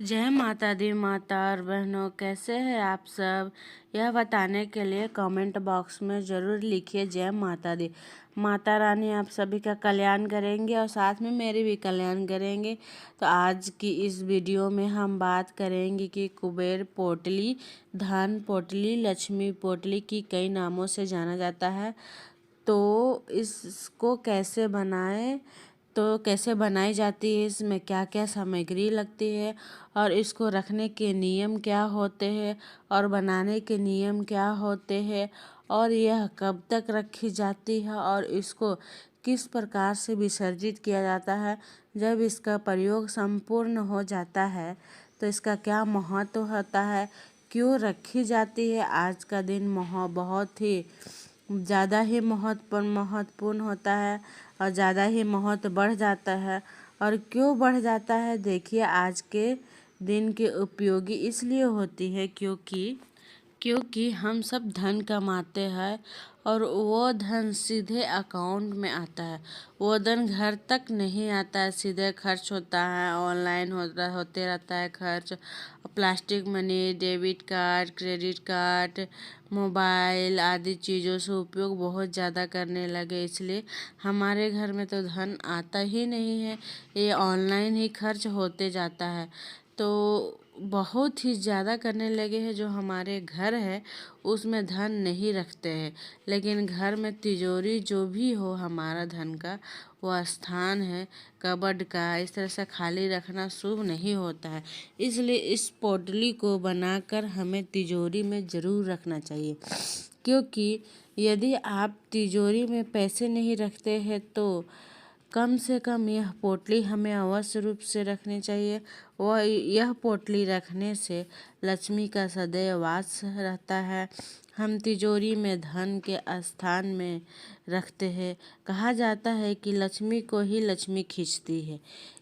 जय माता दी माता और बहनों, कैसे हैं आप सब। यह बताने के लिए कमेंट बॉक्स में ज़रूर लिखिए जय माता दी। माता रानी आप सभी का कल्याण करेंगे और साथ में मेरी भी कल्याण करेंगे। तो आज की इस वीडियो में हम बात करेंगे कि कुबेर पोटली, धन पोटली, लक्ष्मी पोटली की कई नामों से जाना जाता है। तो इसको कैसे बनाएं, तो कैसे बनाई जाती है, इसमें क्या क्या सामग्री लगती है और इसको रखने के नियम क्या होते हैं और बनाने के नियम क्या होते हैं और यह कब तक रखी जाती है और इसको किस प्रकार से विसर्जित किया जाता है। जब इसका प्रयोग संपूर्ण हो जाता है तो इसका क्या महत्व होता है, क्यों रखी जाती है। आज का दिन बहुत ही ज़्यादा ही महत्वपूर्ण होता है और ज़्यादा ही महत्व बढ़ जाता है। और क्यों बढ़ जाता है, देखिए आज के दिन की उपयोगी इसलिए होती है क्योंकि हम सब धन कमाते हैं और वो धन सीधे अकाउंट में आता है। वो धन घर तक नहीं आता है, सीधे खर्च होता है, ऑनलाइन होते रहता है खर्च। Plastic money, debit card, credit card, mobile आदि चीज़ों से उपयोग बहुत ज़्यादा करने लगे, इसलिए हमारे घर में तो धन आता ही नहीं है, ये ऑनलाइन ही खर्च होते जाता है। तो बहुत ही ज़्यादा करने लगे हैं। जो हमारे घर है उसमें धन नहीं रखते हैं, लेकिन घर में तिजोरी जो भी हो हमारा धन का वो स्थान है कबर्ड का, इस तरह से खाली रखना शुभ नहीं होता है। इसलिए इस पोटली को बनाकर हमें तिजोरी में ज़रूर रखना चाहिए, क्योंकि यदि आप तिजोरी में पैसे नहीं रखते हैं तो कम से कम यह पोटली हमें अवश्य रूप से रखनी चाहिए। वह यह पोटली रखने से लक्ष्मी का सदैव वास रहता है। हम तिजोरी में धन के स्थान में रखते हैं। कहा जाता है कि लक्ष्मी को ही लक्ष्मी खींचती है,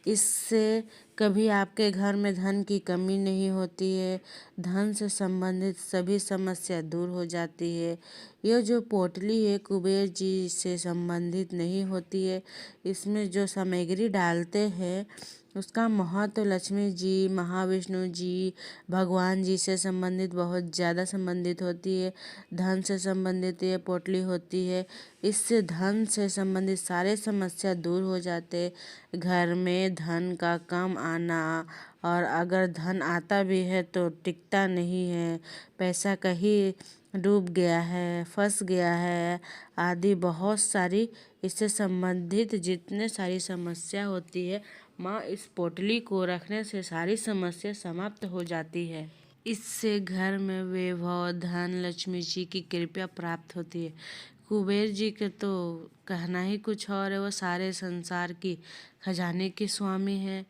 इससे कभी आपके घर में धन की कमी नहीं होती है। धन से संबंधित सभी समस्या दूर हो जाती है। यह जो पोटली है कुबेर जी से संबंधित नहीं होती है। इसमें जो सामग्री डालते हैं उसका महत्व लक्ष्मी जी, महाविष्णु जी, भगवान जी से संबंधित बहुत ज़्यादा संबंधित होती है। धन से संबंधित ये पोटली होती है। इससे धन से संबंधित सारे समस्या दूर हो जाते। घर में धन का कम आना, और अगर धन आता भी है तो टिकता नहीं है, पैसा कहीं डूब गया है, फंस गया है आदि बहुत सारी इससे संबंधित जितने सारी समस्या होती है, माँ इस पोटली को रखने से सारी समस्या समाप्त हो जाती है। इससे घर में वैभव, धन, लक्ष्मी जी की कृपा प्राप्त होती है। कुबेर जी के तो कहना ही कुछ और है, वो सारे संसार की खजाने के स्वामी हैं।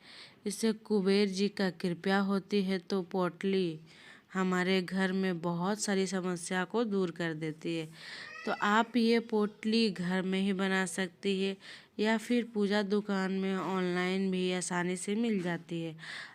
इससे कुबेर जी का कृपा होती है तो पोटली हमारे घर में बहुत सारी समस्या को दूर कर देती है। तो आप ये पोटली घर में ही बना सकती है या फिर पूजा दुकान में ऑनलाइन भी आसानी से मिल जाती है।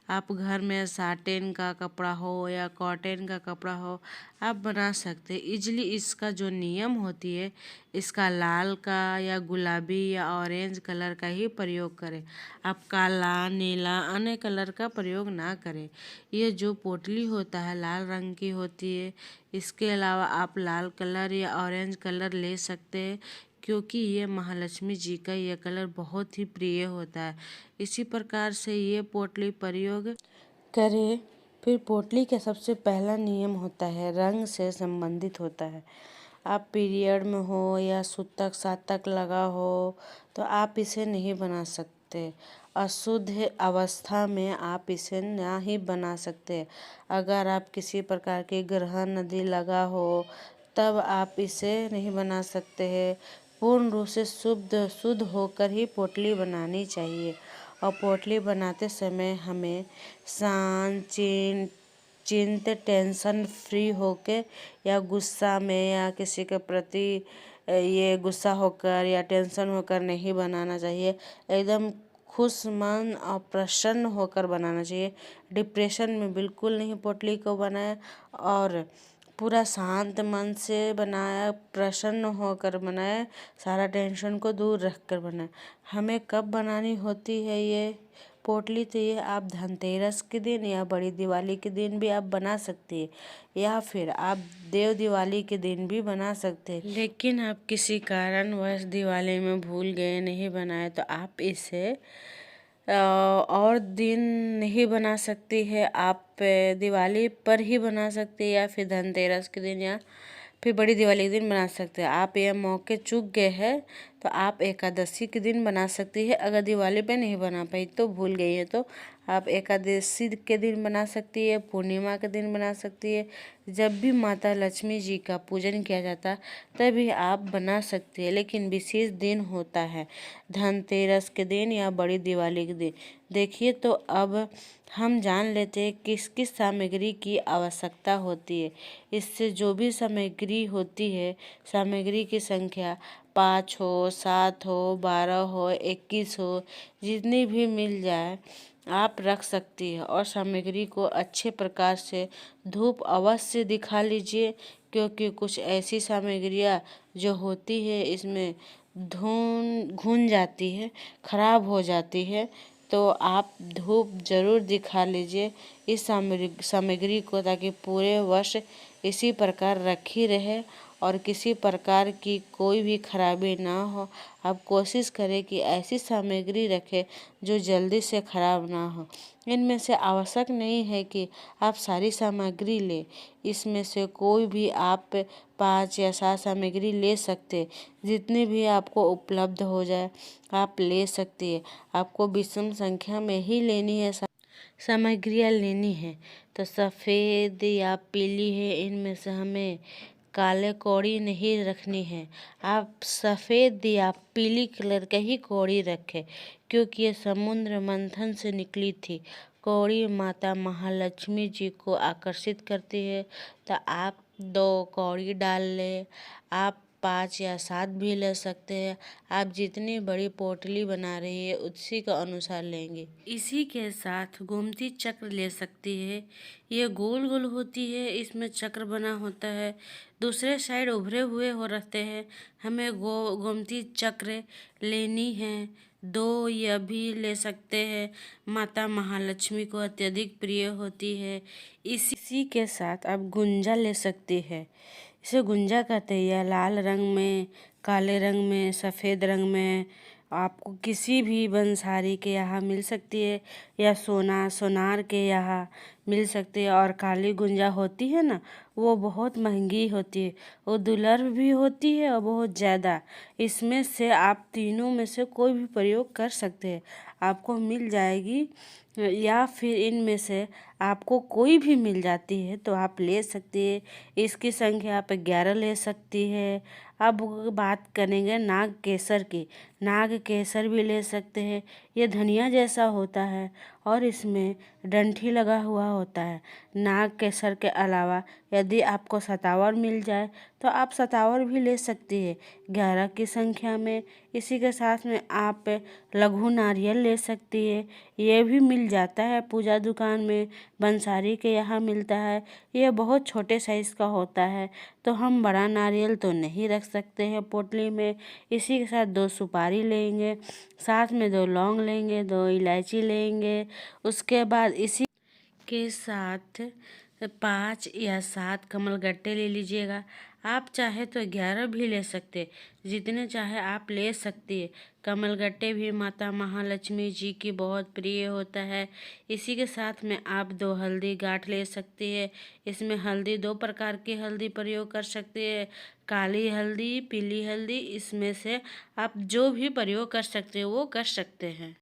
आप घर में साटिन का कपड़ा हो या कॉटन का कपड़ा हो, आप बना सकते हैं इजली। इसका जो नियम होती है, इसका लाल का या गुलाबी या ऑरेंज कलर का ही प्रयोग करें। आप काला, नीला, अन्य कलर का प्रयोग ना करें। ये जो पोटली होता है लाल रंग की होती है। इसके अलावा आप लाल कलर या ऑरेंज कलर ले सकते हैं, क्योंकि ये महालक्ष्मी जी का ये कलर बहुत ही प्रिय होता है। इसी प्रकार से ये पोटली प्रयोग करें। फिर पोटली का सबसे पहला नियम होता है रंग से संबंधित होता है। आप पीरियड में हो या सूतक सातक लगा हो तो आप इसे नहीं बना सकते। अशुद्ध अवस्था में आप इसे ना ही बना सकते। अगर आप किसी प्रकार के ग्रह नदी लगा हो तब आप इसे नहीं बना सकते हैं। पूर्ण रूप से शुद्ध होकर ही पोटली बनानी चाहिए। और पोटली बनाते समय हमें शांत, चिंत, टेंशन फ्री होके या गुस्सा में या किसी के प्रति ये गुस्सा होकर या टेंशन होकर नहीं बनाना चाहिए। एकदम खुश मन और प्रसन्न होकर बनाना चाहिए। डिप्रेशन में बिल्कुल नहीं पोटली को बनाए और पूरा शांत मन से बनाया, प्रसन्न होकर बनाए, सारा टेंशन को दूर रख कर बनाए। हमें कब बनानी होती है ये पोटली तो ये आप धनतेरस के दिन या बड़ी दिवाली के दिन भी आप बना सकते हैं, या फिर आप देव दिवाली के दिन भी बना सकते हैं। लेकिन आप किसी कारणवश दिवाली में भूल गए, नहीं बनाए, तो आप इसे और दिन नहीं बना सकती है। आप दिवाली पर ही बना सकते हैं, या फिर धनतेरस के दिन, या फिर बड़ी दिवाली के दिन बना सकते हैं। आप ये मौके चूक गए हैं तो आप एकादशी के दिन बना सकती है। अगर दिवाली पे नहीं बना पाई तो भूल गई है तो आप एकादशी के दिन बना सकती है, पूर्णिमा के दिन बना सकती है। जब भी माता लक्ष्मी जी का पूजन किया जाता है तभी आप बना सकती है, लेकिन विशेष दिन होता है धनतेरस के दिन या बड़ी दिवाली के दिन। देखिए, तो अब हम जान लेते हैं किस किस सामग्री की आवश्यकता होती है। इससे जो भी सामग्री होती है, सामग्री की संख्या 5 हो, 7 हो, 12 हो, 21 हो, जितनी भी मिल जाए आप रख सकती है। और सामग्री को अच्छे प्रकार से धूप अवश्य दिखा लीजिए, क्योंकि कुछ ऐसी सामग्रियाँ जो होती है इसमें घुन जाती है, खराब हो जाती है, तो आप धूप जरूर दिखा लीजिए इस सामग्री को, ताकि पूरे वर्ष इसी प्रकार रखी रहे और किसी प्रकार की कोई भी खराबी ना हो। आप कोशिश करें कि ऐसी सामग्री रखें जो जल्दी से खराब ना हो। इनमें से आवश्यक नहीं है कि आप सारी सामग्री लें, इसमें से कोई भी आप 5 या 7 सामग्री ले सकते, जितनी भी आपको उपलब्ध हो जाए आप ले सकती है। आपको विषम संख्या में ही लेनी है, सामग्रियाँ लेनी है। तो सफ़ेद या पीली है, इनमें से हमें काले कौड़ी नहीं रखनी है। आप सफ़ेद या पीली कलर का ही कौड़ी रखें, क्योंकि ये समुद्र मंथन से निकली थी। कौड़ी माता महालक्ष्मी जी को आकर्षित करती है, तो आप 2 कौड़ी डाल लें। आप 5 या 7 भी ले सकते हैं। आप जितनी बड़ी पोटली बना रही है उसी का अनुसार लेंगे। इसी के साथ गोमती चक्र ले सकती है। ये गोल गोल होती है, इसमें चक्र बना होता है, दूसरे साइड उभरे हुए हो रहते हैं। हमें गोमती चक्र लेनी है। 2 यह भी ले सकते हैं, माता महालक्ष्मी को अत्यधिक प्रिय होती है। इसी के साथ आप गुंजा ले सकती है। इसे गुंजा कहते हैं। यह लाल रंग में, काले रंग में, सफ़ेद रंग में आपको किसी भी बंसारी के यहाँ मिल सकती है, या सोनार के यहाँ मिल सकती है। और काली गुंजा होती है ना, वो बहुत महंगी होती है, वो दुर्लभ भी होती है और बहुत ज़्यादा। इसमें से आप तीनों में से कोई भी प्रयोग कर सकते हैं, आपको मिल जाएगी। या फिर इनमें से आपको कोई भी मिल जाती है तो आप ले सकती है। इसकी संख्या आप 11 ले सकती है। अब बात करेंगे नाग केसर की। नाग केसर भी ले सकते हैं। ये धनिया जैसा होता है और इसमें डंठी लगा हुआ होता है। नाग केसर के अलावा यदि आपको सतावर मिल जाए तो आप सतावर भी ले सकती है 11 की संख्या में। इसी के साथ में आप लघु नारियल ले सकती है। ये भी मिल जाता है पूजा दुकान में, बंसारी के यहाँ मिलता है। ये बहुत छोटे साइज़ का होता है, तो हम बड़ा नारियल तो नहीं रख सकते हैं पोटली में। इसी के साथ 2 सुपारी लेंगे, साथ में 2 लौंग लेंगे, 2 इलायची लेंगे। उसके बाद इसी के साथ 5 या 7 कमलगट्टे ले लीजिएगा। आप चाहे तो 11 भी ले सकते, जितने चाहे आप ले सकती है। कमलगट्टे भी माता महालक्ष्मी जी की बहुत प्रिय होता है। इसी के साथ में आप 2 हल्दी गांठ ले सकती है। इसमें हल्दी 2 प्रकार की हल्दी प्रयोग कर सकती है, काली हल्दी, पीली हल्दी। इसमें से आप जो भी प्रयोग कर सकते हो वो कर सकते हैं।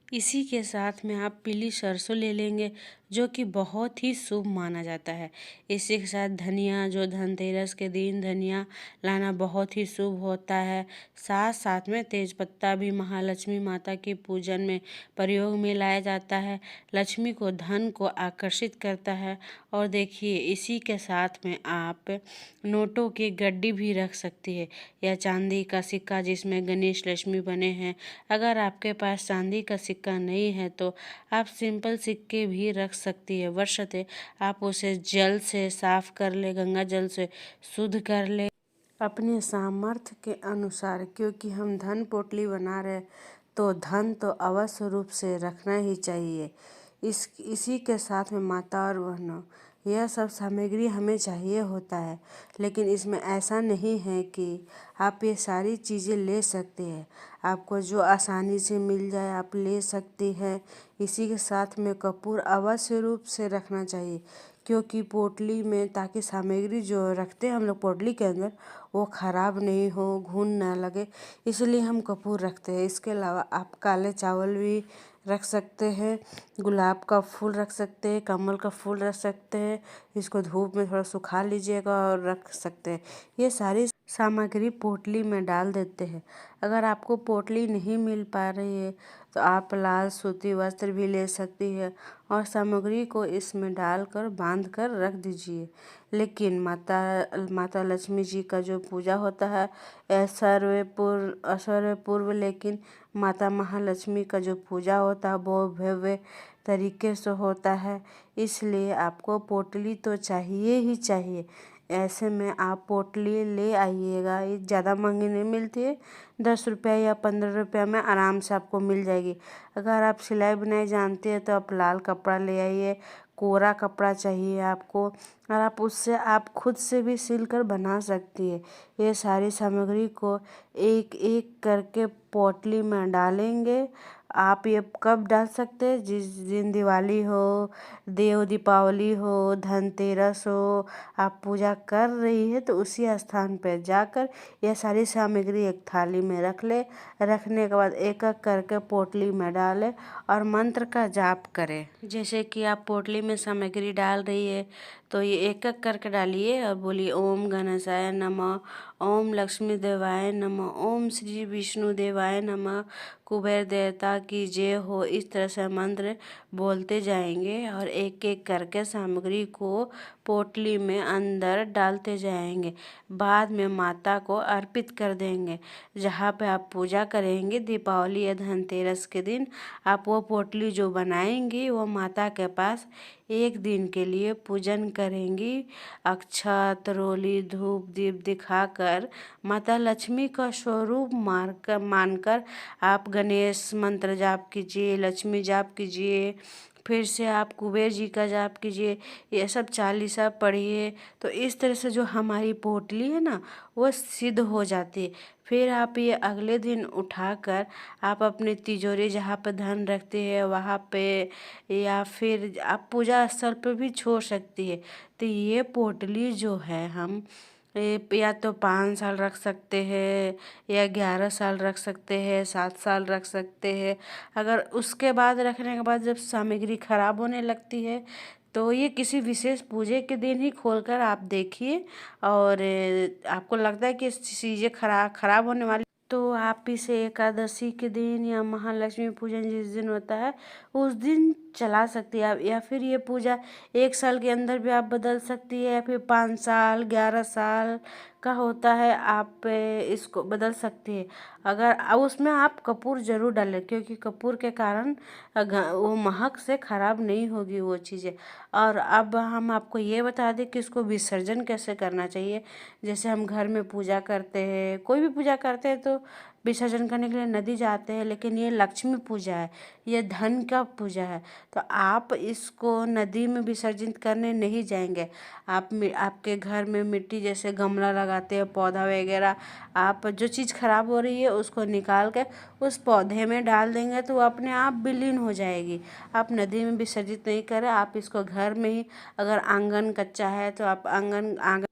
इसी के साथ में आप पीली सरसों ले लेंगे, जो कि बहुत ही शुभ माना जाता है। इसी के साथ धनिया, जो धनतेरस के दिन धनिया लाना बहुत ही शुभ होता है। साथ में तेजपत्ता भी महालक्ष्मी माता की पूजन में प्रयोग में लाया जाता है, लक्ष्मी को, धन को आकर्षित करता है। और देखिए, इसी के साथ में आप नोटों की गड्डी भी रख सकती है, या चांदी का सिक्का जिसमें गणेश लक्ष्मी बने हैं। अगर आपके पास चांदी का सिक्का नहीं है तो आप सिंपल सिक्के भी रख सकती है। बशर्ते आप उसे जल से साफ कर ले, गंगा जल से शुद्ध कर ले अपने सामर्थ्य के अनुसार, क्योंकि हम धन पोटली बना रहे तो धन तो अवश्य रूप से रखना ही चाहिए। इसी के साथ में माता और बहनों, यह सब सामग्री हमें चाहिए होता है, लेकिन इसमें ऐसा नहीं है कि आप ये सारी चीज़ें ले सकते हैं। आपको जो आसानी से मिल जाए आप ले सकते हैं। इसी के साथ में कपूर अवश्य रूप से रखना चाहिए, क्योंकि पोटली में, ताकि सामग्री जो रखते हैं हम लोग पोटली के अंदर वो ख़राब नहीं हो, घुन ना लगे, इसलिए हम कपूर रखते हैं। इसके अलावा आप काले चावल भी रख सकते हैं, गुलाब का फूल रख सकते हैं, कमल का फूल रख सकते हैं। इसको धूप में थोड़ा सुखा लीजिएगा और रख सकते हैं। ये सारी सामग्री पोटली में डाल देते हैं। अगर आपको पोटली नहीं मिल पा रही है तो आप लाल सूती वस्त्र भी ले सकती है और सामग्री को इसमें डालकर बांध कर रख दीजिए। लेकिन माता लक्ष्मी जी का जो पूजा होता है सर्व पूर्व, लेकिन माता महालक्ष्मी का जो पूजा होता है वो भव्य तरीके से होता है। इसलिए आपको पोटली तो चाहिए ही चाहिए। ऐसे में आप पोटली ले आइएगा। ये ज़्यादा महंगी नहीं मिलती है, 10 रुपया या 15 रुपया में आराम से आपको मिल जाएगी। अगर आप सिलाई बुनाई जानते हैं तो आप लाल कपड़ा ले आइए, कोरा कपड़ा चाहिए आपको, और आप उससे आप खुद से भी सिलकर बना सकती है। ये सारी सामग्री को एक एक करके पोटली में डालेंगे। आप ये कब डाल सकते हैं? जिस दिन दिवाली हो, दीपावली हो, धनतेरस हो, आप पूजा कर रही है तो उसी स्थान पर जाकर यह सारी सामग्री एक थाली में रख ले। रखने के बाद एक एक करके पोटली में डालें और मंत्र का जाप करें। जैसे कि आप पोटली में सामग्री डाल रही है तो ये एक एक करके डालिए और बोलिए ओम गणेशाय नमः, ओम लक्ष्मी देवाय नमः, ओम श्री विष्णु देवाय नमः, कुबेर देवता की जय हो। इस तरह से मंत्र बोलते जाएंगे और एक एक करके सामग्री को पोटली में अंदर डालते जाएंगे। बाद में माता को अर्पित कर देंगे। जहाँ पे आप पूजा करेंगे दीपावली या धनतेरस के दिन, आप वो पोटली जो बनाएंगी वो माता के पास एक दिन के लिए पूजन करेंगी। अक्षत, रोली, धूप, दीप दिखाकर माता लक्ष्मी का स्वरूप मानकर आप गणेश मंत्र जाप कीजिए, लक्ष्मी जाप कीजिए, फिर से आप कुबेर जी का जाप कीजिए, ये सब चालीसा पढ़िए। तो इस तरह से जो हमारी पोटली है ना वो सिद्ध हो जाती है। फिर आप ये अगले दिन उठाकर आप अपनी तिजोरी जहाँ पे धन रखते हैं वहाँ पे, या फिर आप पूजा स्थल पे भी छोड़ सकती है। तो ये पोटली जो है हम या तो 5 साल रख सकते हैं, या 11 साल रख सकते हैं, 7 साल रख सकते हैं। अगर उसके बाद रखने के बाद जब सामग्री खराब होने लगती है तो ये किसी विशेष पूजे के दिन ही खोलकर आप देखिए, और आपको लगता है कि चीज़ें खराब होने वाली, तो आप इसे एकादशी के दिन या महालक्ष्मी पूजन जिस दिन होता है उस दिन चला सकती है आप। या फिर ये पूजा 1 साल के अंदर भी आप बदल सकती है, या फिर 5 साल 11 साल का होता है आप इसको बदल सकती है। अगर उसमें आप कपूर ज़रूर डालें, क्योंकि कपूर के कारण वो महक से ख़राब नहीं होगी वो चीज़ें। और अब हम आपको ये बता दें कि इसको विसर्जन कैसे करना चाहिए। जैसे हम घर में पूजा करते हैं, कोई भी पूजा करते हैं तो विसर्जन करने के लिए नदी जाते हैं, लेकिन ये लक्ष्मी पूजा है, ये धन का पूजा है, तो आप इसको नदी में विसर्जित करने नहीं जाएंगे। आपके घर में मिट्टी जैसे गमला लगाते हैं, पौधा वगैरह, आप जो चीज़ खराब हो रही है उसको निकाल के उस पौधे में डाल देंगे तो वो अपने आप विलीन हो जाएगी। आप नदी में विसर्जित नहीं करें, आप इसको घर में ही, अगर आंगन कच्चा है तो आप आंगन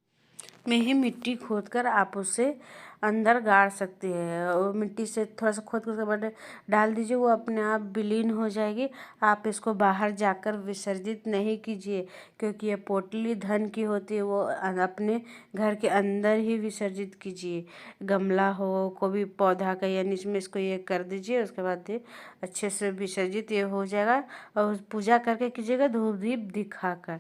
में ही मिट्टी खोदकर आप उसे अंदर गाड़ सकते हैं, और मिट्टी से थोड़ा सा खोद कर उसके बाद डाल दीजिए, वो अपने आप विलीन हो जाएगी। आप इसको बाहर जाकर विसर्जित नहीं कीजिए, क्योंकि ये पोटली धन की होती है, वो अपने घर के अंदर ही विसर्जित कीजिए। गमला हो, कोई भी पौधा का, यानी इसमें इसको ये कर दीजिए, उसके बाद ये अच्छे से विसर्जित ये हो जाएगा। और पूजा करके कीजिएगा धूप दीप दिखाकर।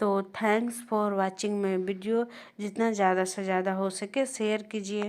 तो thanks for watching my video. जितना ज़्यादा से ज़्यादा हो सके शेयर कीजिए।